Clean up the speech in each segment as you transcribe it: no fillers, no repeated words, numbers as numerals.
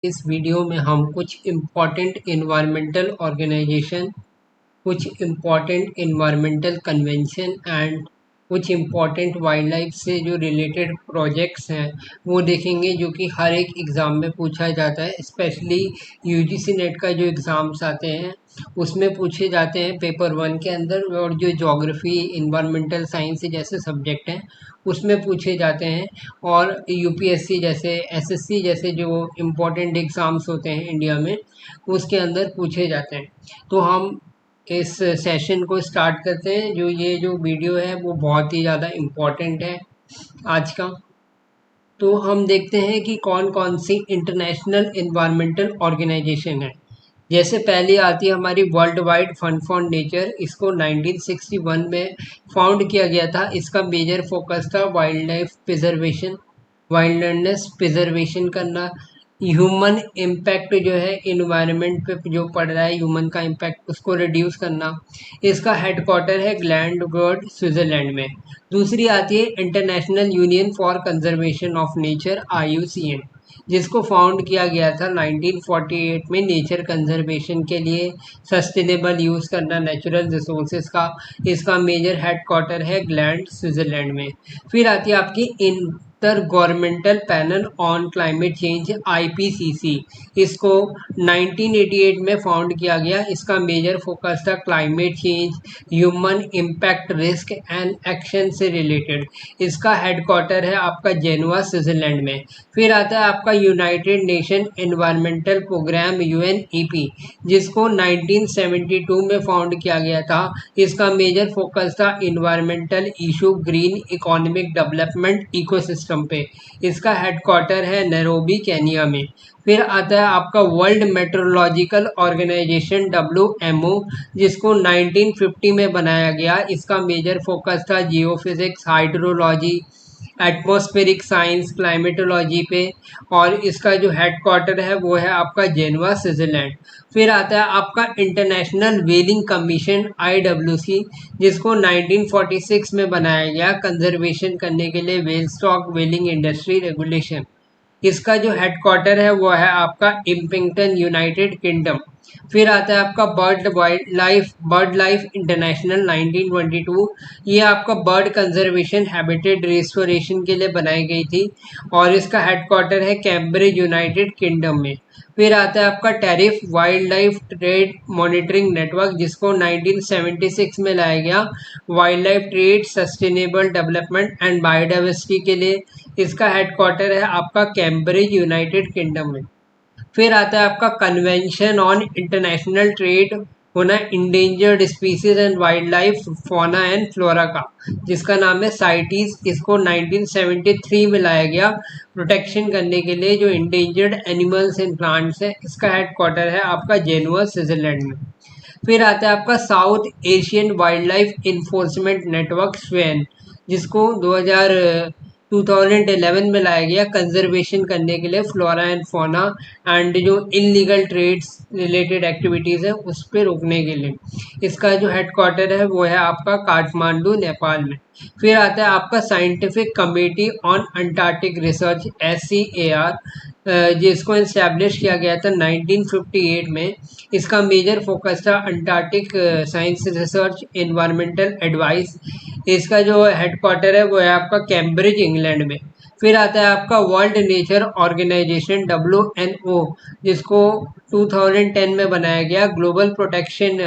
इस वीडियो में हम कुछ इम्पॉर्टेंट इन्वायरमेंटल ऑर्गेनाइजेशन, कुछ इम्पॉर्टेंट इन्वायरमेंटल कन्वेंशन एंड कुछ इम्पॉर्टेंट वाइल्ड लाइफ से जो रिलेटेड प्रोजेक्ट्स हैं वो देखेंगे, जो कि हर एक एग्ज़ाम में पूछा जाता है। स्पेशली यूजीसी नेट का जो एग्ज़ाम्स आते हैं उसमें पूछे जाते हैं पेपर 1 के अंदर, और जो ज्योग्राफी, इन्वायरमेंटल साइंस जैसे सब्जेक्ट हैं उसमें पूछे जाते हैं। और यूपीएससी जैसे, एसएससी जैसे जो इम्पोर्टेंट एग्ज़ाम्स होते हैं इंडिया में, उसके अंदर पूछे जाते हैं। तो हम इस सेशन को स्टार्ट करते हैं। जो वीडियो है वो बहुत ही ज़्यादा इम्पोर्टेंट है आज का। तो हम देखते हैं कि कौन कौन सी इंटरनेशनल इन्वायरमेंटल ऑर्गेनाइजेशन है। जैसे पहली आती है हमारी world wide fund for nature. इसको 1961 में फाउंड किया गया था। इसका मेजर फोकस था wild life preservation, wildness preservation करना, ह्यूमन इम्पैक्ट जो है इन्वायरमेंट पे जो पड़ रहा है, ह्यूमन का इम्पैक्ट, उसको रिड्यूस करना। इसका हेडक्वार्टर है ग्लैंडबर्ग, स्विट्जरलैंड में। दूसरी आती है international union for conservation of nature, IUCN, जिसको फाउंड किया गया था 1948 में नेचर कंजर्वेशन के लिए, सस्टेनेबल यूज़ करना नेचुरल रिसोर्सेज का। इसका मेजर हेडक्वार्टर है ग्लैंड, स्विट्जरलैंड में। फिर आती है आपकी inter governmental panel on Climate change, IPCC। इसको 1988 में फाउंड किया गया। इसका मेजर फोकस था climate change, human impact, risk and action से रिलेटेड। इसका हेडक्वार्टर है आपका जेनेवा, स्विट्जरलैंड में। फिर आता है आपका United Nation Environmental Program, UNEP, जिसको 1972 में फाउंड किया गया था। इसका मेजर फोकस था environmental issue, green economic development, ecosystem पे। इसका हेडक्वार्टर है नैरोबी, केनिया में। फिर आता है आपका वर्ल्ड मेट्रोलॉजिकल ऑर्गेनाइजेशन, WMO, जिसको 1950 में बनाया गया। इसका मेजर फोकस था geophysics, hydrology, atmospheric science, climatology पे। और इसका जो हेडक्वार्टर है वो है आपका जेनेवा, स्विट्जरलैंड। फिर आता है आपका इंटरनेशनल व्हेलिंग कमीशन, IWC, जिसको 1946 में बनाया गया कंजर्वेशन करने के लिए, व्हेल स्टॉक, व्हेलिंग इंडस्ट्री रेगुलेशन। इसका जो हेडक्वार्टर है वो है आपका इम्पिंगटन, यूनाइटेड किंगडम। फिर आता है आपका बर्ड लाइफ इंटरनेशनल, 1922। ये आपका बर्ड कंजर्वेशन, हैबिटेट रिस्टोरेशन के लिए बनाई गई थी, और इसका हेडक्वार्टर है कैम्ब्रिज, यूनाइटेड किंगडम में। फिर आता है आपका tariff wild life trade monitoring network, जिसको 1976 में लाया गया wild life trade, sustainable development and biodiversity के लिए। इसका हेडक्वार्टर है आपका कैम्ब्रिज, यूनाइटेड किंगडम में। फिर आता है आपका कन्वेंशन ऑन इंटरनेशनल ट्रेड होना endangered species and wild life, fauna and flora का, जिसका नाम है साइटीज। इसको 1973 में लाया गया प्रोटेक्शन करने के लिए जो इंडेंजर्ड एनिमल्स एंड प्लांट्स है। इसका हेडक्वार्टर है आपका जेनेवा, स्विट्जरलैंड में। फिर आता है आपका South Asian wild life enforcement network, स्वेन, जिसको 2011 में लाया गया कंजर्वेशन करने के लिए, फ्लोरा एंड फौना एंड जो इनलीगल ट्रेड्स रिलेटेड एक्टिविटीज़ है उस पर रोकने के लिए। इसका जो हेडक्वार्टर है वो है आपका काठमांडू, नेपाल में। फिर आता है आपका scientific committee on Antarctic research, SCAR, जिसको इस्टेब्लिश किया गया था 1958 में। इसका मेजर फोकस था Antarctic science research, environmental advice. इसका जो हेडक्वार्टर है वो है आपका कैम्ब्रिज, इंग्लैंड में। फिर आता है आपका वर्ल्ड नेचर ऑर्गेनाइजेशन, WNO, जिसको 2010 में बनाया गया ग्लोबल प्रोटेक्शन,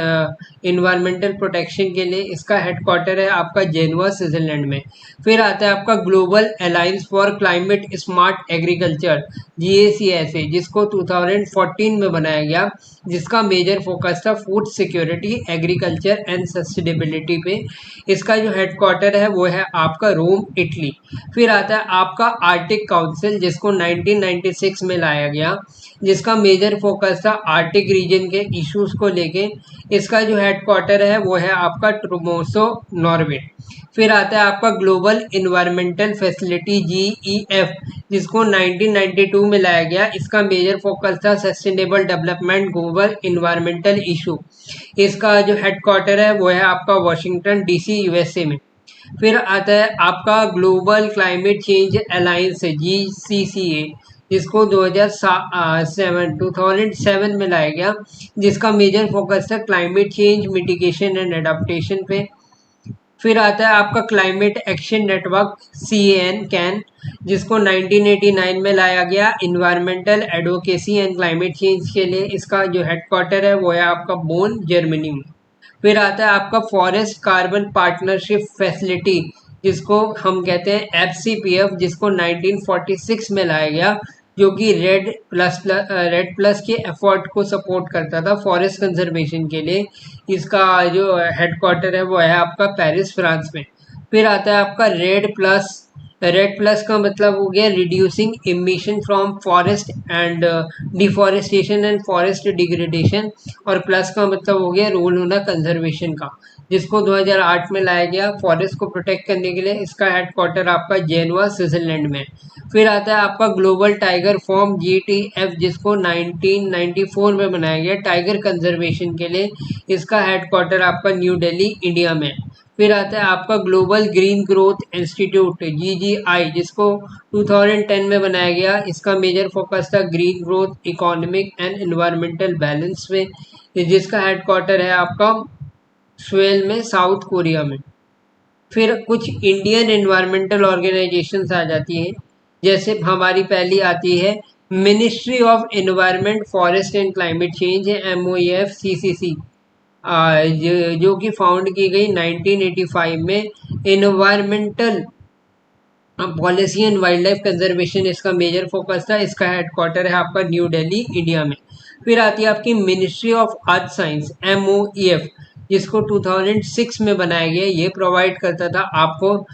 इन्वायरमेंटल प्रोटेक्शन के लिए। इसका हेडक्वार्टर है आपका जेनेवा, स्विट्जरलैंड में। फिर आता है आपका global alliance for climate smart agriculture, GACSA, जिसको 2014 में बनाया गया, जिसका मेजर फोकस था food security, agriculture and sustainability पे। इसका जो हेडक्वार्टर है वो है आपका रोम, इटली। फिर आता है आपका आर्टिक काउंसिल, जिसको 1996 में लाया गया, जिसका मेजर फोकस था आर्टिक रीजन के इश्यूज को लेके। इसका जो हेडक्वार्टर है वो है आपका ट्रोमोसो, नॉर्वे। फिर आता है आपका ग्लोबल इन्वायरमेंटल फैसिलिटी, GEF, जिसको 1992 में लाया गया। इसका मेजर फोकस था sustainable development, global environmental issue. इसका जो हेडक्वार्टर है वो है आपका वाशिंगटन, DC, USA में। फिर आता है आपका global climate change alliance, GCCA, जिसको 2007 में लाया गया, जिसका मेजर फोकस था climate change mitigation and adaptation पे। फिर आता है आपका क्लाइमेट एक्शन नेटवर्क कैन, जिसको 1989 में लाया गया environmental advocacy and climate change के लिए। इसका जो हेडक्वार्टर है वो है आपका बोन, जर्मनी में। फिर आता है आपका फॉरेस्ट कार्बन पार्टनरशिप फैसिलिटी, जिसको हम कहते हैं FCPF, जिसको 1946 में लाया गया, जो कि रेड प्लस के एफर्ट को सपोर्ट करता था फॉरेस्ट कंजर्वेशन के लिए। इसका जो हेडक्वार्टर है वो है आपका पेरिस, फ्रांस में। फिर आता है आपका रेड प्लस का मतलब हो गया reducing emission from forest and deforestation and forest degradation, और प्लस का मतलब हो गया रोल होना कंजर्वेशन का, जिसको 2008 में लाया गया फॉरेस्ट को प्रोटेक्ट करने के लिए। इसका हेडक्वार्टर आपका जेनवा, स्विट्जरलैंड में। फिर आता है आपका ग्लोबल टाइगर फॉर्म GTF, जिसको 1994 में बनाया गया टाइगर कंजर्वेशन के लिए। इसका हेडक्वार्टर आपका न्यू दिल्ली, इंडिया में। फिर आता है आपका global green growth institute GGI, जिसको 2010 में बनाया गया। इसका मेजर फोकस था green growth, economic and environmental balance में, जिसका हेडक्वार्टर है आपका स्वेल में, साउथ कोरिया में। फिर कुछ इंडियन एनवायरमेंटल ऑर्गेनाइजेशंस आ जाती हैं, जैसे हमारी पहली आती है ministry of environment, forest and climate change है, MOEF CCC, जो कि फाउंड की गई 1985 में। Environmental policy and wild life conservation इसका मेजर फोकस था। इसका हेडक्वार्टर है आपका न्यू दिल्ली, इंडिया में। फिर आती है आपकी ministry of earth science, MOEF, जिसको 2006 में बनाया गया। ये प्रोवाइड करता था आपको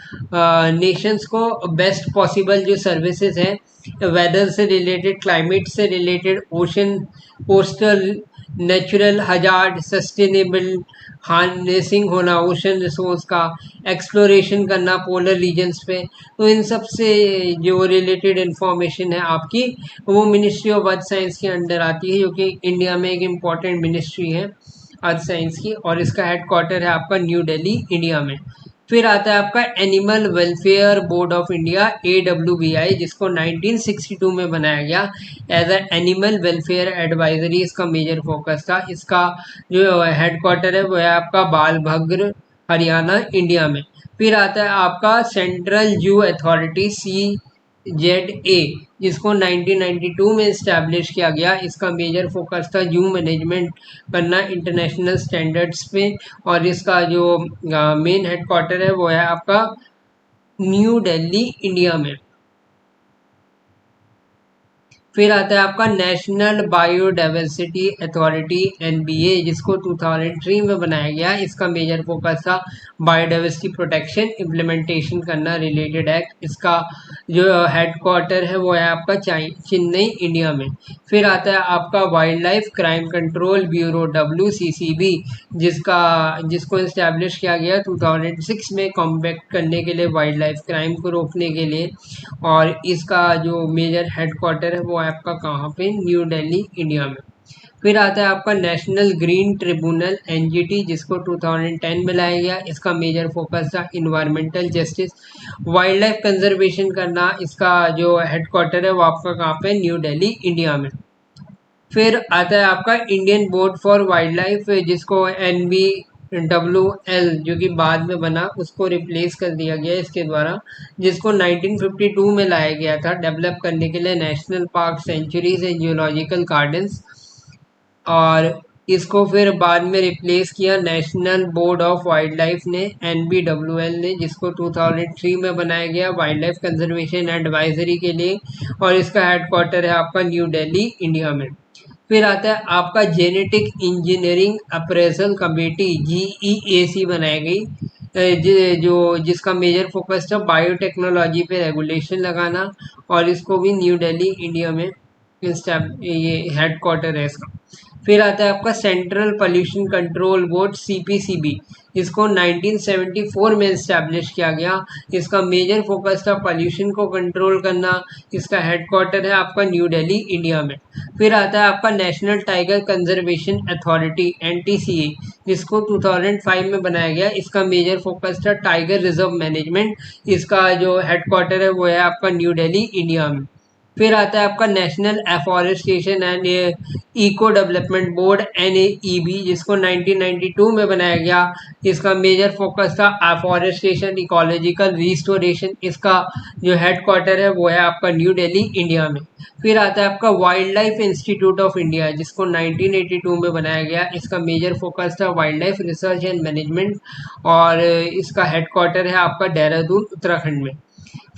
नेशंस को बेस्ट पॉसिबल जो सर्विसेज हैं, वेदर से रिलेटेड, क्लाइमेट से related, ocean, coastal, natural hazard, sustainable harnessing होना ओशन रिसोर्स का, एक्सप्लोरेशन करना पोलर रीजन्स पे। तो इन सब से जो रिलेटेड इंफॉर्मेशन है आपकी, वो मिनिस्ट्री ऑफ अर्थ साइंस के अंडर आती है, जो कि इंडिया में एक इम्पॉर्टेंट मिनिस्ट्री है अर्थ साइंस की, और इसका हेडक्वार्टर है आपका न्यू दिल्ली, इंडिया में। फिर आता है आपका Animal Welfare Board of India, AWBI, जिसको 1962 में बनाया गया as a animal welfare advisory. इसका मेजर फोकस था। इसका जो हेडक्वार्टर है वो है आपका बालभद्र, हरियाणा, इंडिया में। फिर आता है आपका सेंट्रल जू अथॉरिटी, CZA, जिसको 1992 में इस्टेब्लिश किया गया। इसका मेजर फोकस था जू मैनेजमेंट करना इंटरनेशनल स्टैंडर्ड्स पे, और इसका जो मेन हेडक्वार्टर है वो है आपका न्यू दिल्ली, इंडिया में। फिर आता है आपका नेशनल बायोडाइवर्सिटी अथॉरिटी, NBA, जिसको 2003 में बनाया गया। इसका मेजर फोकस था बायोडाइवर्सिटी प्रोटेक्शन इम्प्लीमेंटेशन करना, रिलेटेड एक्ट। इसका जो हेडक्वार्टर है वो है आपका चेन्नई, इंडिया में। फिर आता है आपका wild life crime control bureau, WCCB, जिसको इस्टेब्लिश किया गया 2006 में कॉम्बैट करने के लिए, वाइल्ड लाइफ क्राइम को रोकने के लिए। और इसका जो मेजर हेडक्वार्टर है वो आपका कहाँ पे, न्यू दिल्ली, इंडिया में। फिर आता है आपका नेशनल ग्रीन ट्रिब्यूनल, NGT, जिसको 2010 में लाया गया। इसका मेजर फोकस था environmental justice, wild life conservation करना। इसका जो हेडक्वार्टर है वो आपका कहाँ पे, न्यू दिल्ली, इंडिया में। फिर आता है आपका Indian board for wild life, जिसको NBWL, जो कि बाद में बना, उसको रिप्लेस कर दिया गया इसके द्वारा, जिसको 1952 में लाया गया था डेवलप करने के लिए national park, sanctuaries and geological gardens. और इसको फिर बाद में रिप्लेस किया National Board of Wild Life ने, NBWL ने, जिसको 2003 में बनाया गया वाइल्ड लाइफ कंजर्वेशन एडवाइजरी के लिए। और इसका हेडक्वार्टर है आपका न्यू दिल्ली, इंडिया में। फिर आता है आपका genetic engineering appraisal committee, GEAC, बनाई गई, जिसका मेजर फोकस था बायोटेक्नोलॉजी पे रेगुलेशन लगाना। और इसको भी न्यू दिल्ली, इंडिया में ये हेडक्वार्टर है इसका। फिर आता है आपका central pollution control board, CPCB, इसको 1974 में इस्टेब्लिश किया गया। इसका मेजर फोकस था पोल्यूशन को कंट्रोल करना। इसका हेडक्वार्टर है आपका न्यू दिल्ली, इंडिया में। फिर आता है आपका national tiger conservation authority, NTCA, जिसको 2005 में बनाया गया। इसका मेजर फोकस था टाइगर रिजर्व मैनेजमेंट। इसका जो हेडक्वार्टर है वो है आपका न्यू दिल्ली, इंडिया में। फिर आता है आपका National Afforestation and Eco Development Board NAEB, जिसको 1992 में बनाया गया। इसका मेजर फोकस था एफॉरेस्टेशन, इकोलॉजिकल रिस्टोरेशन। इसका जो हेड क्वार्टर है वो है आपका न्यू दिल्ली, इंडिया में। फिर आता है आपका wild life institute of India, जिसको 1982 में बनाया गया। इसका मेजर फोकस था wild life research and management, और इसका हेड क्वार्टर है आपका देहरादून, उत्तराखंड में।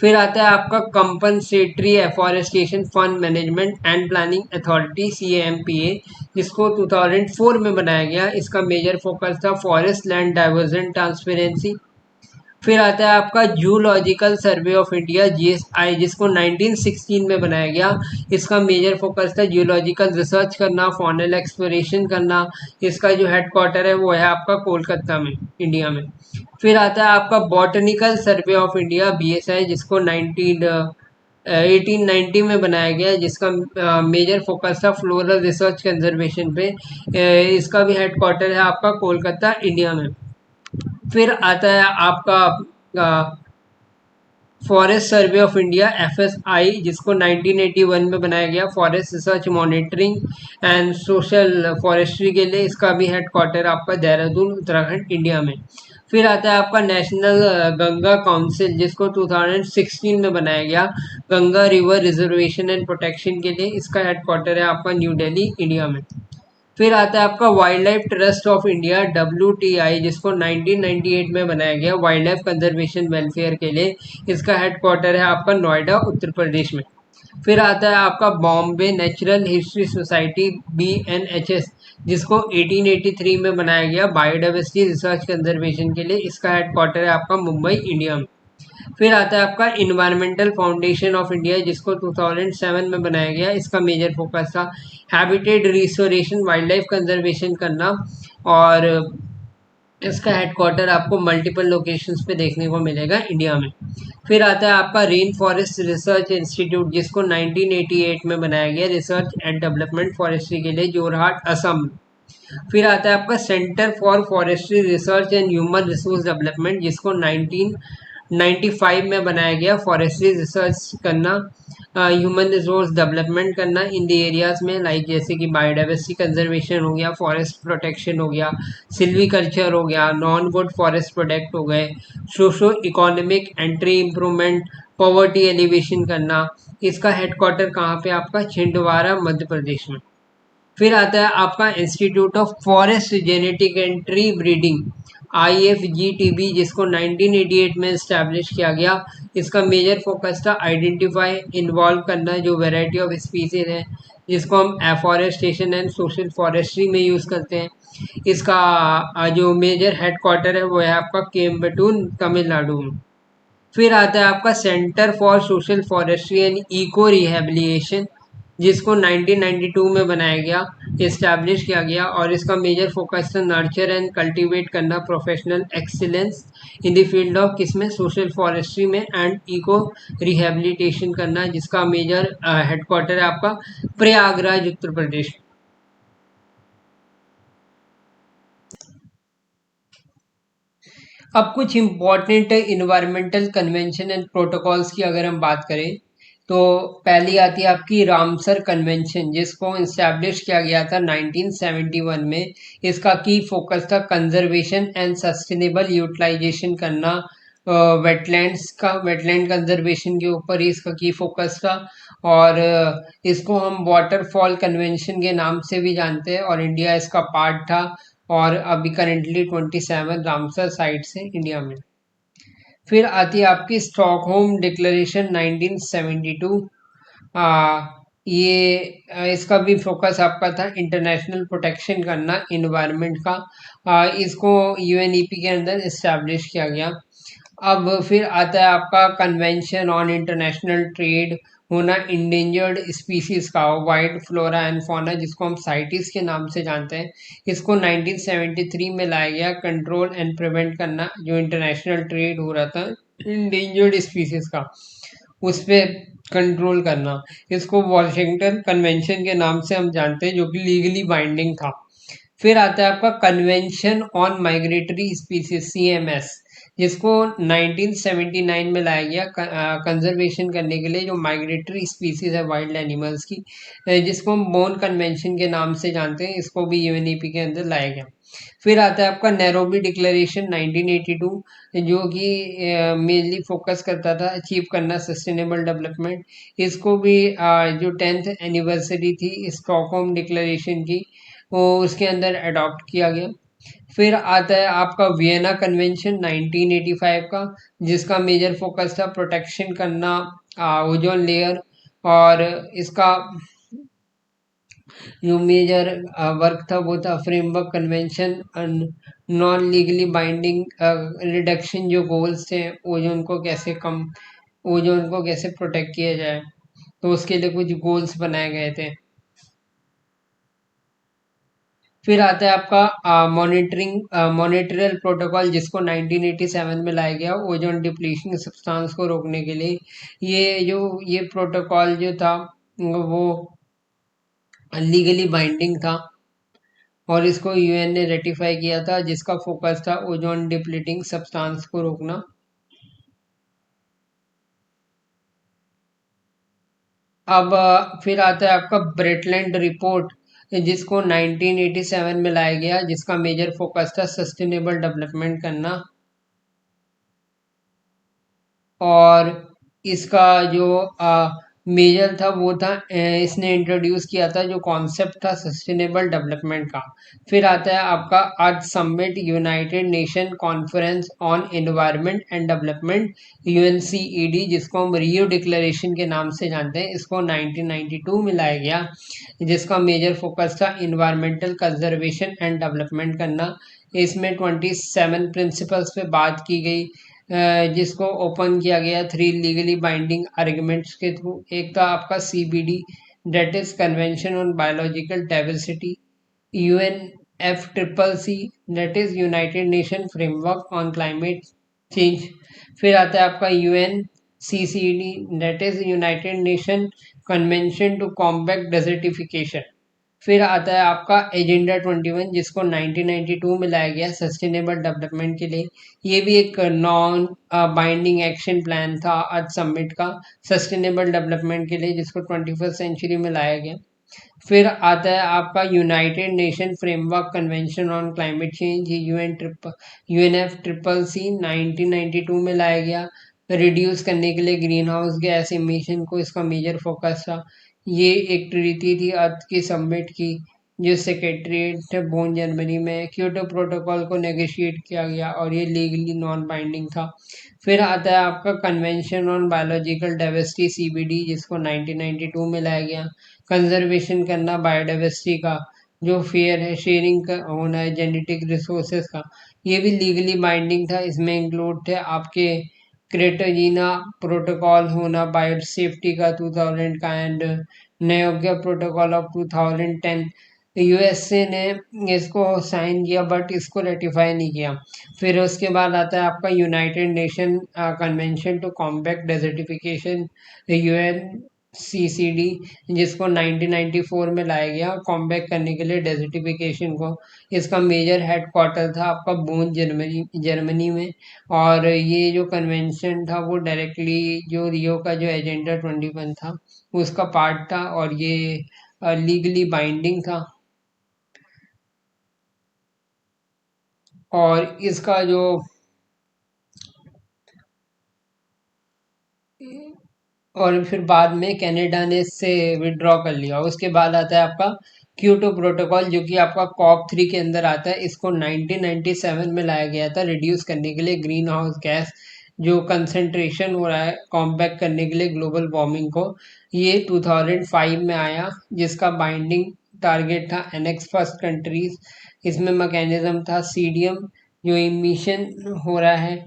फिर आता है आपका compensatory afforestation fund management and planning authority, CAMPA, जिसको 2004 में बनाया गया। इसका मेजर फोकस था फॉरेस्ट लैंड डाइवर्जन ट्रांसपेरेंसी। फिर आता है आपका zoological survey of India, GSI, जिसको 1916 में बनाया गया। इसका मेजर फोकस था जियोलॉजिकल रिसर्च करना, फॉनल एक्सप्लोरेशन करना। इसका जो हेड क्वार्टर है वो है आपका कोलकाता में, इंडिया में। फिर आता है आपका botanical survey of India, BSI, जिसको 1890 में बनाया गया है, जिसका मेजर फोकस था फ्लोरल रिसर्च कंजर्वेशन पे। इसका भी हेड क्वार्टर है आपका कोलकाता, इंडिया में। फिर आता है आपका forest survey of India, FSI, जिसको 1981 में बनाया गया। Forest research monitoring and social forestry के लिए। इसका भी हेड क्वार्टर आपका देहरादून, उत्तराखंड, इंडिया में। फिर आता है आपका नेशनल गंगा काउंसिल, जिसको 2016 में बनाया गया, Ganga river reservation and protection के लिए। इसका हेड क्वार्टर है आपका न्यू दिल्ली, इंडिया में। फिर आता है आपका wild life trust of India, WTI, जिसको 1998 में बनाया गया वाइल्ड लाइफ कंजर्वेशन वेलफेयर के लिए। इसका हेड क्वार्टर है आपका नोएडा, उत्तर प्रदेश में। फिर आता है आपका Bombay natural history society, BNHS, जिसको 1883 में बनाया गया बायोडाइवर्सिटी रिसर्च कंजर्वेशन के लिए। इसका हेड क्वार्टर है आपका मुंबई, इंडिया में। फिर आता है आपका इन्वायरमेंटल फाउंडेशन ऑफ इंडिया, जिसको 2007 में बनाया गया। इसका मेजर फोकस था habitat restoration, wild life conservation करना, और इसका हेडक्वार्टर आपको मल्टीपल लोकेशंस पे देखने को मिलेगा इंडिया में। फिर आता है आपका रेन फॉरेस्ट रिसर्च इंस्टीट्यूट, जिसको 1988 में बनाया गया रिसर्च एंड डेवलपमेंट फॉरेस्ट्री के लिए, जोरहाट, असम। फिर आता है आपका Centre for forestry research and human resource development, जिसको 1995 में बनाया गया। फॉरेस्ट्री रिसर्च करना, ह्यूमन रिसोर्स डेवलपमेंट करना इन द एरियाज में, लाइक जैसे कि बायोडाइवर्सिटी कंजर्वेशन हो गया, फॉरेस्ट प्रोटेक्शन हो गया, सिल्वीकल्चर हो गया, नॉन वुड फॉरेस्ट प्रोडक्ट हो गए, socio economic entry improvement, poverty alleviation करना। इसका हेडक्वार्टर कहाँ पे आपका, छिंदवाड़ा, मध्य प्रदेश में। फिर आता है आपका institute of forest genetic and tree breeding, IFGTB, जिसको 1988 में इस्टेब्लिश किया गया। इसका मेजर फोकस था आइडेंटिफाई, इन्वॉल्व करना जो वैरायटी ऑफ स्पीसीज हैं, जिसको हम एफॉरेस्टेशन एंड सोशल फॉरेस्ट्री में यूज़ करते हैं। इसका जो मेजर हेड क्वार्टर है वो है आपका कोयम्बटूर, तमिलनाडु में। फिर आता है आपका Centre for Social Forestry and Eco Rehabilitation, जिसको 1992 में बनाया गया, इस्टेब्लिश किया गया, और इसका मेजर फोकस था नर्चर एंड कल्टीवेट करना professional excellence in the field of किसमें, सोशल फॉरेस्ट्री में एंड इको रिहेबिलिटेशन करना, जिसका मेजर हेडक्वार्टर है आपका प्रयागराज, उत्तर प्रदेश। अब कुछ important environmental convention and protocols की अगर हम बात करें, तो पहली आती है आपकी रामसर कन्वेंशन, जिसको इस्टेब्लिश किया गया था 1971 में। इसका की फोकस था कंजर्वेशन एंड सस्टेनेबल यूटिलाइजेशन करना, वेटलैंड्स का, वेटलैंड कंजर्वेशन के ऊपर ही इसका की फोकस था। और इसको हम वाटरफॉल कन्वेंशन के नाम से भी जानते हैं, और इंडिया इसका पार्ट था। और अभी करेंटली 27 रामसर साइट्स हैं इंडिया में। फिर आती है आपकी स्टॉकहोम डिक्लेरेशन 1972। इसका भी फोकस आपका था इंटरनेशनल प्रोटेक्शन करना इन्वायरमेंट का। इसको UNEP के अंदर इस्टेब्लिश किया गया। अब फिर आता है आपका कन्वेंशन ऑन इंटरनेशनल ट्रेड होना इंडेंजर्ड स्पीसीज का, वाइल्ड फ्लोरा एंड फौना, जिसको हम साइटिस के नाम से जानते हैं। इसको 1973 में लाया गया, कंट्रोल एंड प्रिवेंट करना जो इंटरनेशनल ट्रेड हो रहा था इंडेंजर्ड स्पीसीज का, उस पर कंट्रोल करना। इसको वॉशिंगटन कन्वेंशन के नाम से हम जानते हैं, जो कि लीगली बाइंडिंग था। फिर आता है आपका convention on migratory species, CMS, जिसको 1979 में लाया गया कंजर्वेशन करने के लिए, जो माइग्रेटरी स्पीसीज है वाइल्ड एनिमल्स की, जिसको हम बोन कन्वेंशन के नाम से जानते हैं, इसको भी यूएनईपी के अंदर लाया गया। फिर आता है आपका नैरोबी डिक्लेरेशन 1982, जो कि मेनली फोकस करता था अचीव करना सस्टेनेबल डेवलपमेंट। इसको भी जो 10th एनिवर्सरी थी स्टॉकहोम डिक्लेरेशन की, वो उसके अंदर अडॉप्ट किया गया। फिर आता है आपका वियना कन्वेंशन 1985 का, जिसका मेजर फोकस था प्रोटेक्शन करना ओजोन लेयर। और इसका जो मेजर वर्क था वो था framework convention, non legally binding reduction, जो गोल्स थे ओजोन को कैसे कम, ओजोन को कैसे प्रोटेक्ट किया जाए, तो उसके लिए कुछ गोल्स बनाए गए थे। फिर आता है आपका मॉनिटरियल प्रोटोकॉल, जिसको 1987 में लाया गया ओजोन डिप्लीशन सब्सटेंस को रोकने के लिए। ये प्रोटोकॉल जो था वो लीगली बाइंडिंग था, और इसको यूएन ने रेटिफाई किया था, जिसका फोकस था ओजोन डिप्लीटिंग सब्सटेंस को रोकना। अब फिर आता है आपका ब्रेटलैंड रिपोर्ट, जिसको 1987 में लाया गया, जिसका मेजर फोकस था सस्टेनेबल डेवलपमेंट करना। और इसका जो मेजर था वो था इसने इंट्रोड्यूस किया था जो कॉन्सेप्ट था सस्टेनेबल डेवलपमेंट का। फिर आता है आपका earth summit United Nation conference on environment and development, UNCED, जिसको हम रियो डिक्लेरेशन के नाम से जानते हैं। इसको 1992 में लाया गया, जिसका मेजर फोकस था इन्वायरमेंटल कंजर्वेशन एंड डेवलपमेंट करना। इसमें 27 प्रिंसिपल्स पे बात की गई, जिसको ओपन किया गया 3 लीगली बाइंडिंग आर्ग्यूमेंट्स के थ्रू। एक था आपका CBD, that is Convention on Biological Diversity, UN F triple C, that is United Nation Framework on Climate Change. फिर आता है आपका UN CCD, that is United Nation Convention to Combat Desertification. फिर आता है आपका एजेंडा 21, जिसको 1992 में लाया गया सस्टेनेबल डेवलपमेंट के लिए। ये भी एक नॉन बाइंडिंग एक्शन प्लान था अर्थ समिट का सस्टेनेबल डेवलपमेंट के लिए, जिसको 21st सेंचुरी में लाया गया। फिर आता है आपका United Nation Framework Convention on Climate Change, UNF triple C 1992 में लाया गया, रिड्यूस करने के लिए ग्रीन हाउस गैस इमिशन को इसका मेजर फोकस था। ये एक ट्रीटी थी अर्थ की समिट की, जो सेक्रेटरीट बोन जर्मनी में। क्योटो प्रोटोकॉल को नेगोशिएट किया गया और ये लीगली नॉन बाइंडिंग था। फिर आता है आपका convention on Biological diversity CBD, जिसको 1992 में लाया गया। कंजर्वेशन करना बायोडाइवर्सिटी का, जो फेयर है शेयरिंग का होना है जेनेटिक रिसोर्सेज का, ये भी लीगली बाइंडिंग था। इसमें इंक्लूड थे आपके क्रेटोजीना प्रोटोकॉल होना बायो सेफ्टी का 2000 का, एंड नयोग्य प्रोटोकॉल ऑफ 2010। यूएसए ने इसको साइन किया बट इसको रेटिफाई नहीं किया। फिर उसके बाद आता है आपका United Nation Convention to Combat Desertification, UN CCD, जिसको 1994 में लाया गया कॉम्बैट करने के लिए डेजर्टिफिकेशन को। इसका मेजर हेडक्वार्टर था आपका बोन जर्मनी जर्मनी में। और ये जो कन्वेंशन था वो डायरेक्टली जो रियो का जो एजेंडा 21 था उसका पार्ट था, और ये लीगली बाइंडिंग था। और इसका जो और फिर बाद में कनाडा ने इससे विड्रॉ कर लिया। उसके बाद आता है आपका क्योटो प्रोटोकॉल, जो कि आपका कॉप 3 के अंदर आता है। इसको 1997 में लाया गया था रिड्यूस करने के लिए ग्रीन हाउस गैस जो कंसंट्रेशन हो रहा है कॉम्बैट करने के लिए ग्लोबल वार्मिंग को। ये 2005 में आया, जिसका बाइंडिंग टारगेट था एनेक्स फर्स्ट कंट्रीज। इसमें मैकेनिज्म था सीडीएम, जो इमिशन हो रहा है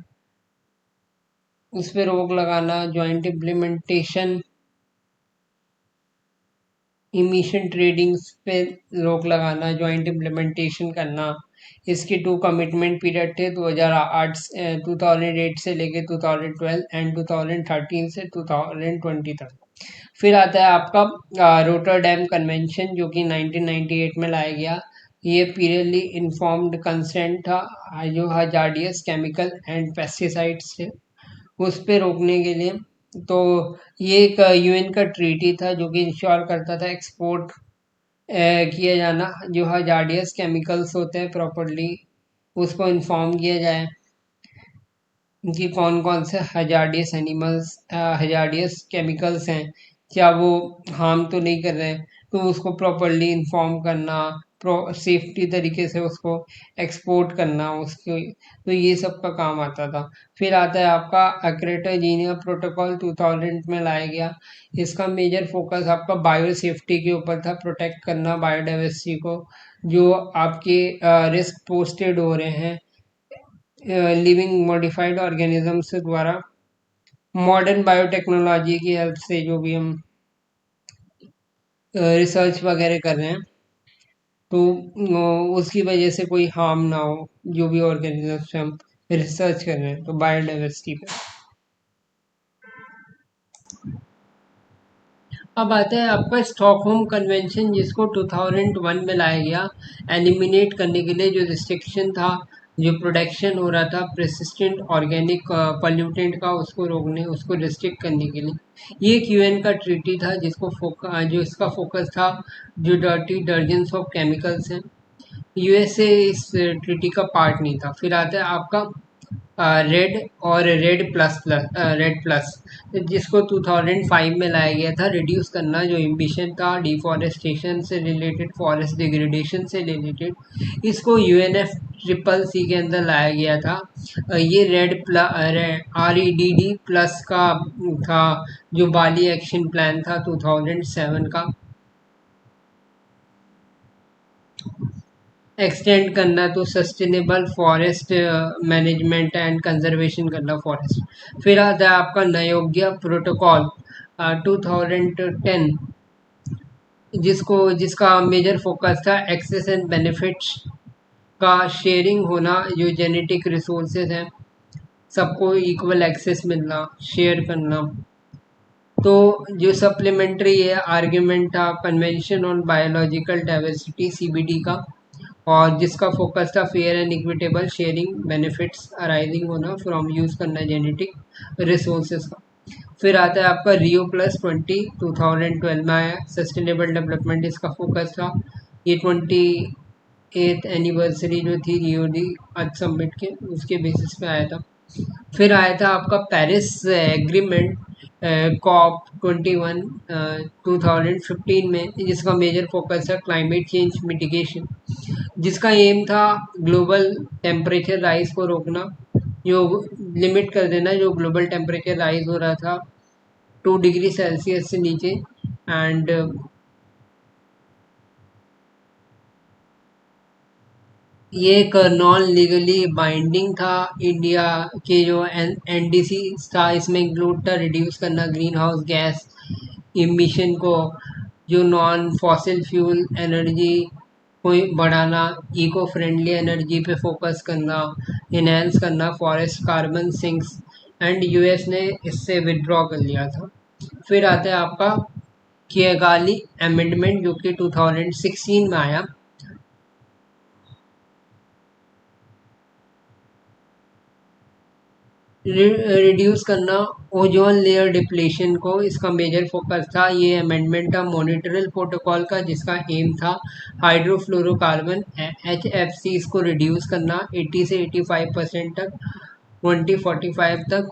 उस पर रोक लगाना, जॉइंट इम्प्लीमेंटेशन, इमिशन ट्रेडिंग पे रोक लगाना, जॉइंट इम्प्लीमेंटेशन करना। इसके 2 कमिटमेंट पीरियड थे 2008 से लेके 2012 एंड 2013 से 2020 तक। फिर आता है आपका रोटरडैम कन्वेंशन, जो कि 1998 में लाया गया। ये पीरियडली इन्फॉर्म्ड कंसेंट था जो हजार्डियस केमिकल एंड पेस्टिसाइड्स थे उस पे रोकने के लिए। तो ये एक यूएन का ट्रीटी था जो कि इंश्योर करता था एक्सपोर्ट किया जाना जो हजार्डियस केमिकल्स होते हैं प्रॉपरली उसको इन्फॉर्म किया जाए कि कौन कौन से हजार्डियस एनिमल्स हजार्डियस केमिकल्स हैं, क्या वो हार्म तो नहीं कर रहे हैं, तो उसको प्रॉपरली इन्फॉर्म करना, सेफ्टी तरीके से उसको एक्सपोर्ट करना उसके, तो ये सब का काम आता था। फिर आता है आपका एक्रेटोजीनिया प्रोटोकॉल 2000 में लाया गया। इसका मेजर फोकस आपका बायो सेफ्टी के ऊपर था, प्रोटेक्ट करना बायोडाइवर्सिटी को जो आपके रिस्क पोस्टेड हो रहे हैं लिविंग मॉडिफाइड ऑर्गेनिजम्स द्वारा। मॉडर्न बायोटेक्नोलॉजी की हेल्प से जो भी हम रिसर्च वगैरह कर रहे हैं तो उसकी वजह से कोई हार्म ना हो जो भी ऑर्गेनिजम्स हम रिसर्च कर रहे हैं तो बायोडाइवर्सिटी पे। अब आता है आपका स्टॉकहोम कन्वेंशन जिसको 2001 में लाया गया एलिमिनेट करने के लिए जो रिस्ट्रिक्शन था जो प्रोडक्शन हो रहा था प्रेसिस्टेंट ऑर्गेनिक पॉल्यूटेंट का उसको रोकने उसको रिस्ट्रिक्ट करने के लिए। ये एक यूएन का ट्रीटी था जो इसका फोकस था जो डर्टी डर्जन्स ऑफ केमिकल्स हैं। यूएसए इस ट्रीटी का पार्ट नहीं था। फिर आता है आपका रेड और रेड प्लस जिसको 2005 में लाया गया था रिड्यूस करना जो एम्बिशन था डिफॉरेस्टेशन से रिलेटेड फॉरेस्ट डिग्रेडेशन से रिलेटेड इसको यूएनएफ ट्रिपल सी के अंदर लाया गया था। ये REDD प्लस का था जो बाली एक्शन प्लान था 2007 का एक्सटेंड करना तो sustainable forest management and conservation करना फॉरेस्ट। फिर आता है आपका नयोग्य प्रोटोकॉल 2010 जिसका मेजर फोकस था एक्सेस एंड बेनिफिट्स का शेयरिंग होना जो जेनेटिक रिसोर्सेज हैं सबको इक्वल एक्सेस मिलना शेयर करना। तो जो सप्लीमेंट्री है आर्ग्यूमेंट था convention on Biological diversity CBD का और जिसका फोकस था fair and equitable sharing benefits arising होना फ्रॉम यूज़ करना जेनेटिक रिसोर्सेज का। फिर आता है आपका रियो +20 2012 में आया सस्टेनेबल डेवलपमेंट इसका फोकस था। ये 28th एनिवर्सरी जो थी रियो डी अर्थ समिट के उसके बेसिस पे आया था। फिर आया था आपका पेरिस एग्रीमेंट COP 21 2015 में जिसका मेजर फोकस है क्लाइमेट चेंज मिटिगेशन जिसका एम था ग्लोबल टेम्परेचर राइज को रोकना जो लिमिट कर देना जो ग्लोबल टेम्परेचर राइज हो रहा था 2 डिग्री सेल्सियस से नीचे। एंड ये एक नॉन लीगली बाइंडिंग था इंडिया के जो NDC था इसमें इंक्लूड था रिड्यूस करना ग्रीन हाउस गैस इमिशन को जो नॉन फॉसिल फ्यूल एनर्जी को बढ़ाना इको फ्रेंडली एनर्जी पे फोकस करना इनहेंस करना forest carbon sinks and US ने इससे विड्रॉ कर लिया था। फिर आता है आपका किगाली अमेंडमेंट जो कि 2016 में आया रिड्यूस करना ओजोन लेयर डिप्लेशन को इसका मेजर फोकस था। ये अमेंडमेंट था मॉनिटरल प्रोटोकॉल का जिसका एम था हाइड्रोफ्लोरोकार्बन HFC इसको रिड्यूस करना 80 से 85% तक 2045 तक।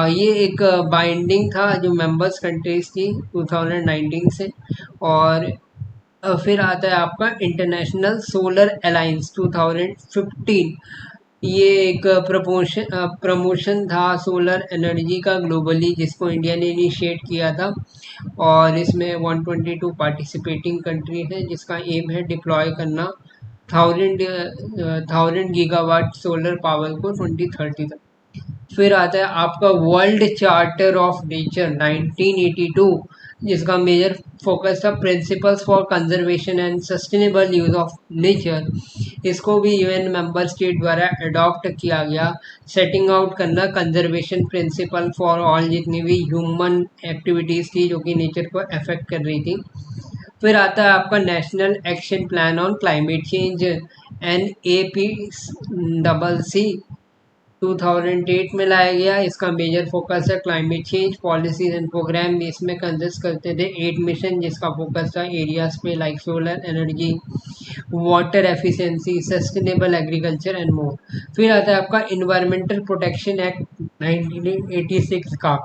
ये एक बाइंडिंग था जो मेंबर्स कंट्रीज थी 2019 से। और फिर आता है आपका इंटरनेशनल सोलर अलायंस 2015। ये एक प्रमोशन था सोलर एनर्जी का ग्लोबली जिसको इंडिया ने इनिशिएट किया था और इसमें 122 पार्टिसिपेटिंग कंट्रीज हैं जिसका एम है डिप्लॉय करना 1000 गीगावाट सोलर पावर को 2030 तक। फिर आता है आपका वर्ल्ड चार्टर ऑफ नेचर 1982 जिसका मेजर फोकस था principles for conservation and sustainable use of nature. इसको भी यूएन मेंबर स्टेट द्वारा अडॉप्ट किया गया सेटिंग आउट करना कंजर्वेशन प्रिंसिपल फॉर ऑल जितनी भी ह्यूमन एक्टिविटीज़ थी जो कि नेचर को अफेक्ट कर रही थी फिर आता है आपका National Action Plan on Climate Change NAPCC 2008 में लाया गया। इसका मेजर फोकस है climate change policies and program. इसमें कंसिस्ट करते थे 8 मिशन जिसका फोकस था एरियाज पे like solar energy, water efficiency, sustainable agriculture and more. फिर आता है आपका इन्वायरमेंटल प्रोटेक्शन एक्ट 1986 का,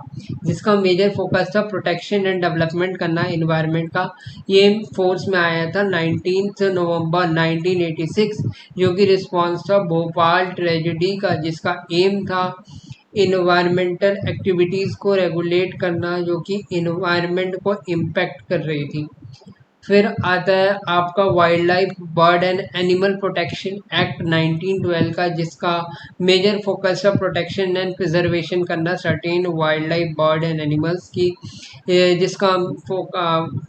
जिसका मेजर फोकस था प्रोटेक्शन एंड डेवलपमेंट करना इन्वायरमेंट का। ये फोर्स में आया था 19 नवंबर 1986, जो कि रिस्पॉन्स था भोपाल ट्रेजेडी का, जिसका एम था इन्वायरमेंटल एक्टिविटीज़ को रेगुलेट करना जो कि इन्वायरमेंट को इम्पैक्ट कर रही थी। फिर आता है आपका wild life bird and animal protection act 1912 का, जिसका मेजर फोकस है प्रोटेक्शन एंड प्रिजर्वेशन करना certain wild life bird and animals की, जिसका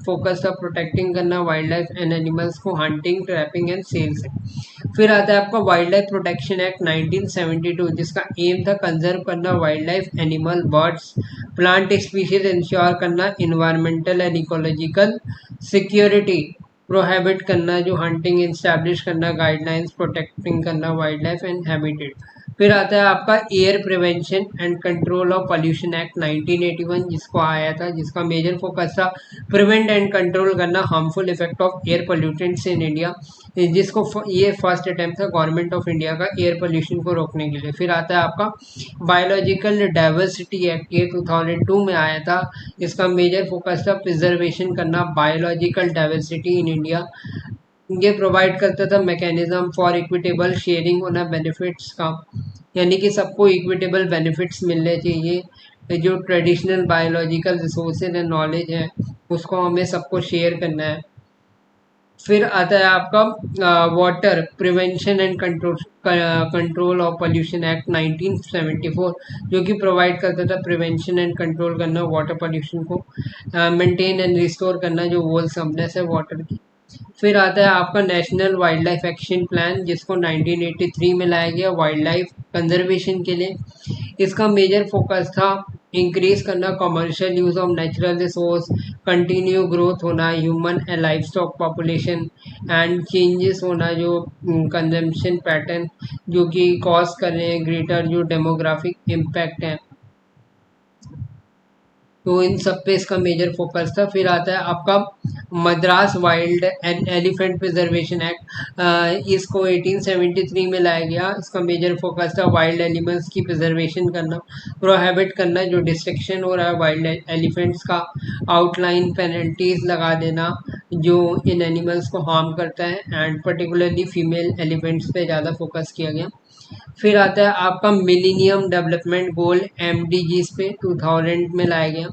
फोकस था प्रोटेक्टिंग करना वाइल्ड लाइफ एंड एनिमल्स को हंटिंग, ट्रैपिंग एंड सेल से। फिर आता है आपका वाइल्ड लाइफ प्रोटेक्शन एक्ट 1972, जिसका एम था कंजर्व करना wild life, animal, birds, plant species, ensure करना environmental and ecological security, prohibit करना जो हंटिंग, इस्टेब्लिश करना गाइडलाइंस, प्रोटेक्टिंग करना वाइल्ड लाइफ एंड हैबिटेट। फिर आता है आपका air prevention and control of pollution act 1981, जिसको आया था, जिसका मेजर फोकस था प्रिवेंट एंड कंट्रोल करना harmful effect of air pollutants in India, जिसको ये फर्स्ट अटेम्प्ट था गवर्नमेंट ऑफ इंडिया का एयर पोल्यूशन को रोकने के लिए। फिर आता है आपका बायोलॉजिकल डाइवर्सिटी एक्ट, ये 2002 में आया था। इसका मेजर फोकस था प्रिजर्वेशन करना बायोलॉजिकल डाइवर्सिटी इन इंडिया। ये प्रोवाइड करता था मैकेनिज्म फॉर इक्विटेबल शेयरिंग होना बेनिफिट्स का, यानी कि सबको इक्विटेबल बेनिफिट्स मिलने चाहिए। जो traditional biological resources and knowledge है उसको हमें सबको शेयर करना है। फिर आता है आपका water prevention and control of pollution act 1974, जो कि प्रोवाइड करता था प्रिवेंशन एंड कंट्रोल करना वाटर पोल्यूशन को, मेंटेन एंड रिस्टोर करना जो वोलसमनेस है वाटर की। फिर आता है आपका national wild life action plan, जिसको 1983 में लाया गया वाइल्ड लाइफ कंजर्वेशन के लिए। इसका मेजर फोकस था इंक्रीज करना commercial use of natural resource, continue growth होना human and life stock population and changes होना जो कंजम्पशन पैटर्न जो कि कॉज कर रहे हैं ग्रेटर जो डेमोग्राफिक इम्पैक्ट है, तो इन सब पे इसका मेजर फोकस था। फिर आता है आपका Madras wild and elephant preservation act, इसको 1873 में लाया गया। इसका मेजर फोकस था वाइल्ड एनिमल्स की प्रिजर्वेशन करना, प्रोहिबिट करना जो डिस्ट्रक्शन हो रहा है वाइल्ड एलिफेंट्स का, आउटलाइन पेनल्टीज लगा देना जो इन एनिमल्स को हार्म करता है, एंड पर्टिकुलरली फीमेल एलिफेंट्स पे ज़्यादा फोकस किया गया। फिर आता है आपका मिलीनियम डेवलपमेंट गोल MDGs पे 2000 में लाया गया।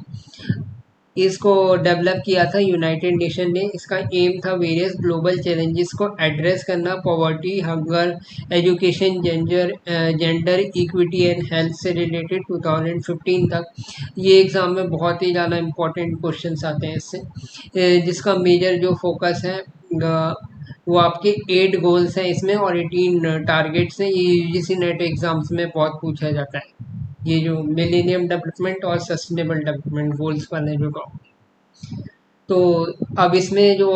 इसको डेवलप किया था यूनाइटेड नेशन ने। इसका एम था वेरियस ग्लोबल चैलेंजेस को एड्रेस करना, poverty, hunger, education, gender equity and health से रिलेटेड 2015 तक। ये एग्ज़ाम में बहुत ही ज़्यादा इंपॉर्टेंट क्वेश्चंस आते हैं इससे, जिसका मेजर जो फोकस है वो आपके 8 गोल्स हैं इसमें और 18 टारगेट्स हैं। ये UGC नेट एग्जाम्स में बहुत पूछा जाता है, ये जो मिलेनियम डेवलपमेंट और सस्टेनेबल डेवलपमेंट गोल्स वाले जो टॉपिक। तो अब इसमें जो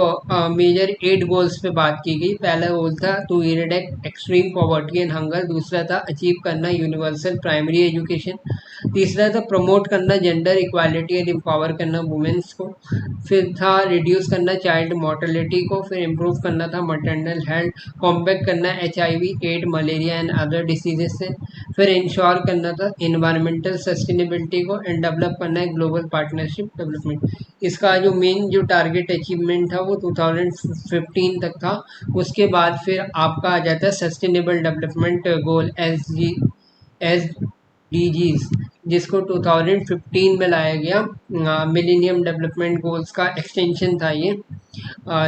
मेजर 8 गोल्स पे बात की गई, पहला गोल था to eradicate extreme poverty and hunger, दूसरा था अचीव करना यूनिवर्सल प्राइमरी एजुकेशन, तीसरा था प्रमोट करना जेंडर इक्वालिटी एंड एम्पावर करना वुमेंस को, फिर था रिड्यूस करना चाइल्ड मोर्टेलिटी को, फिर इम्प्रूव करना था मटर्नल हेल्थ, कॉम्बैट करना HIV, AIDS, malaria and other diseases से, फिर इंश्योर करना था इन्वायरमेंटल सस्टेनेबिलिटी को, एंड डेवलप करना है ग्लोबल पार्टनरशिप डेवलपमेंट। इसका जो मेन जो टारगेट अचीवमेंट था वो 2015 तक था। उसके बाद फिर आपका आ जाता है सस्टेनेबल डेवलपमेंट गोल SDGs, जिसको 2015 में लाया गया। मिलेनियम डेवलपमेंट गोल्स का एक्सटेंशन था ये,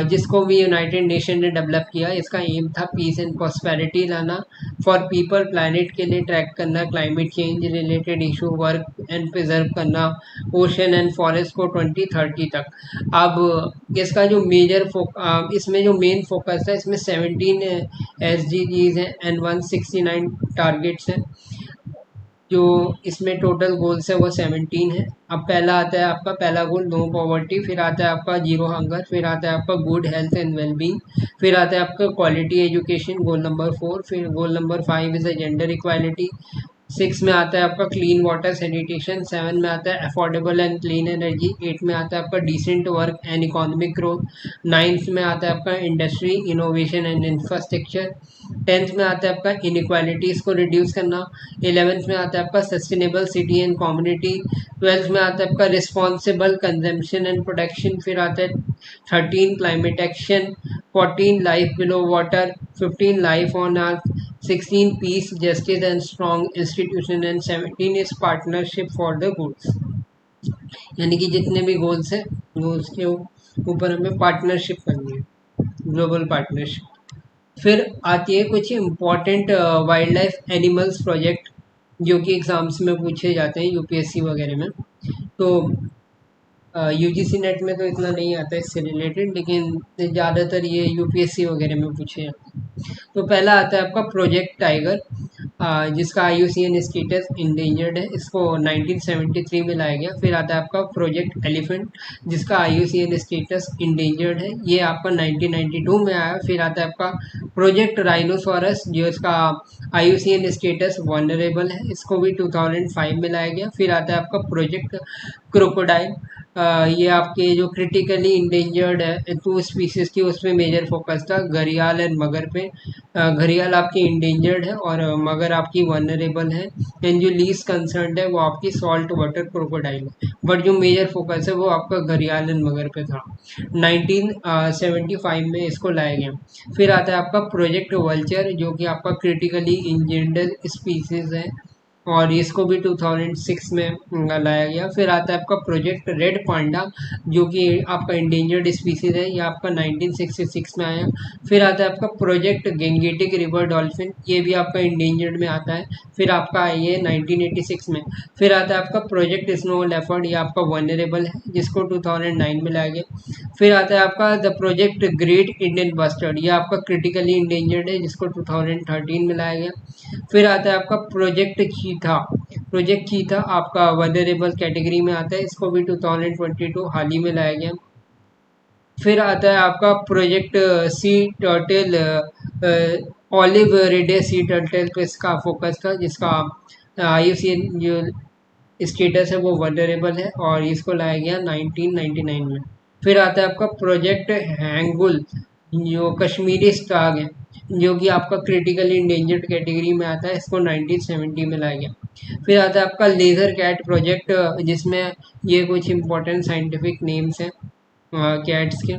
जिसको भी यूनाइटेड नेशन ने डेवलप किया। इसका एम था पीस एंड प्रॉस्पेरिटी लाना फॉर पीपल प्लानिट के लिए, ट्रैक करना climate change related issue, work and preserve करना ओशन एंड फॉरेस्ट को 2030 तक। अब इसका जो मेजर इसमें जो मेन फोकस है, इसमें 17 SDGs हैं एंड 169 टारगेट्स हैं। जो इसमें टोटल गोल्स है वो 17 है। अब पहला आता है आपका, पहला गोल नो पॉवर्टी, फिर आता है आपका जीरो हंगर, फिर आता है आपका गुड हेल्थ एंड वेलबींग, फिर आता है आपका क्वालिटी एजुकेशन गोल नंबर 4, फिर goal number 5 is a gender equality, 6 में आता है आपका क्लीन वाटर सैनिटेशन, 7 में आता है अफोर्डेबल एंड क्लीन एनर्जी, 8 में आता है आपका decent work and economic growth, 9th में आता है आपका industry innovation and infrastructure, 10th में आता है आपका इनक्वालिटीज़ को रिड्यूस करना, 11th में आता है आपका sustainable city and community, 12th में आता है आपका रिस्पॉन्सिबल कंजम्पशन एंड प्रोडक्शन, फिर आता है 13 climate action, 14 life below water, 15 life on earth, 16 piece justice and strong institution and 17 is partnership for the goods. यानी कि जितने भी गोल्स हैं वो उसके ऊपर हमें पार्टनरशिप करनी है, ग्लोबल पार्टनरशिप। फिर आती है कुछ important wild life animals project जो कि एग्ज़ाम्स में पूछे जाते हैं यूपीएससी वगैरह में। तो यूजीसी नेट में तो इतना नहीं आता इससे रिलेटेड, लेकिन ज़्यादातर ये यूपीएससी वगैरह में पूछे जाते हैं। तो पहला आता है आपका प्रोजेक्ट टाइगर, जिसका आईयूसीएन स्टेटस इंडेंजर्ड है, इसको 1973 में लाया गया। फिर आता है आपका प्रोजेक्ट एलिफेंट, जिसका आईयूसीएन स्टेटस इंडेंजर्ड है, ये आपका 1992 में आया। फिर आता है आपका प्रोजेक्ट राइनोसोरस, जो इसका आईयूसीएन स्टेटस वनरेबल है, इसको भी 2005 में लाया गया। फिर आता है आपका प्रोजेक्ट क्रोकोडाइल, ये आपके जो क्रिटिकली इंडेंजर्ड है 2 स्पीसीज की, उसमें मेजर फोकस था घड़ियाल एंड मगर पे। घड़ियाल आपकी इंडेंजर्ड है और मगर आपकी वनरेबल है, एंड जो लीस्ट कंसर्न है वो आपकी सॉल्ट वाटर क्रोकोडाइल है, बट जो मेजर फोकस है वो आपका घड़ियाल एंड मगर पे था। 1975 में इसको लाया गया। फिर आता है आपका प्रोजेक्ट वल्चर, जो कि आपका क्रिटिकली इंजेंडर्ड स्पीसीज है और इसको भी 2006 में लाया गया। फिर आता है आपका प्रोजेक्ट रेड पांडा, जो कि आपका इंडेंजर्ड स्पीसीज है, ये आपका 1966 में आया। फिर आता है आपका प्रोजेक्ट गेंगेटिक रिवर डॉल्फिन, ये भी आपका इंडेंजर्ड में आता है, फिर आपका आई है 1986 में। फिर आता है आपका प्रोजेक्ट स्नो लेपर्ड, ये आपका वनरेबल है, जिसको 2009 में लाया गया। फिर आता है आपका the project great Indian bustard, ये आपका क्रिटिकली इंडेंजर्ड है, जिसको 2013 में लाया गया। फिर आता है आपका प्रोजेक्ट चीथा, प्रोजेक्ट चीथा आपका वनरेबल कैटेगरी में आता है, इसको भी 2022 हाल ही में लाया गया। फिर आता है आपका प्रोजेक्ट सी टर्टल, ऑलिव रेडे सी टर्टल पे इसका फोकस था, जिसका आईयूसीएन जो स्टेटस है वो वनरेबल है और इसको लाया गया 1999 में। फिर आता है आपका प्रोजेक्ट हैंगुल, जो कश्मीरी स्टाग है, जो कि आपका क्रिटिकली इंडेंजर्ड कैटेगरी में आता है, इसको 1970 में लाया गया। फिर आता है आपका लेज़र कैट प्रोजेक्ट, जिसमें ये कुछ इंपॉर्टेंट साइंटिफिक नेम्स हैं कैट्स के,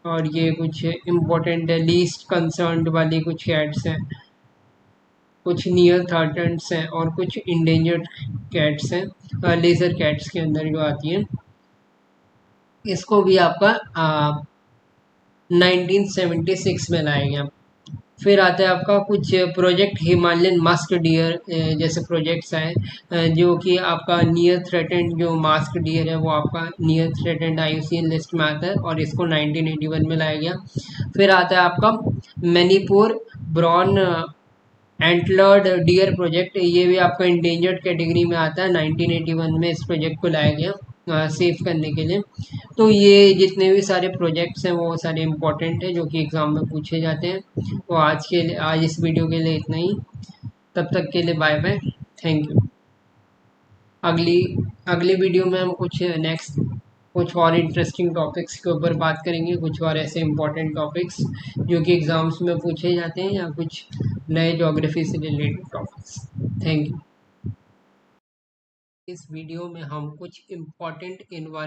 और ये कुछ इम्पोर्टेंट लीस्ट कंसर्न्ड वाली कुछ कैट्स हैं, कुछ नियर थ्रेटेंड्स हैं और कुछ इंडेंजर्ड कैट्स हैं लेज़र कैट्स के अंदर जो आती हैं। इसको भी आपका 1976 में लाया गया। फिर आता है आपका कुछ प्रोजेक्ट हिमालयन मास्क डियर जैसे प्रोजेक्ट्स आए, जो कि आपका नियर थ्रेटेंड जो मास्क डियर है वो आपका नियर थ्रेटेंड आईयूसीएन लिस्ट में आता है और इसको 1981 में लाया गया। फिर आता है आपका Manipur brown antlered deer project, ये भी आपका इंडेंजर्ड कैटेगरी में आता है, 1981 में इस प्रोजेक्ट को लाया गया सेव करने के लिए। तो ये जितने भी सारे प्रोजेक्ट्स हैं वो सारे इम्पोर्टेंट हैं जो कि एग्ज़ाम में पूछे जाते हैं। तो आज इस वीडियो के लिए इतना ही। तब तक के लिए बाय बाय, थैंक यू। अगली अगली वीडियो में हम कुछ और इंटरेस्टिंग टॉपिक्स के ऊपर बात करेंगे, कुछ और ऐसे इम्पोर्टेंट टॉपिक्स जो कि एग्ज़ाम्स में पूछे जाते हैं, या कुछ नए ज्योग्राफी से रिलेटेड टॉपिक्स। Thank you. इस वीडियो में हम कुछ इम्पोर्टेंट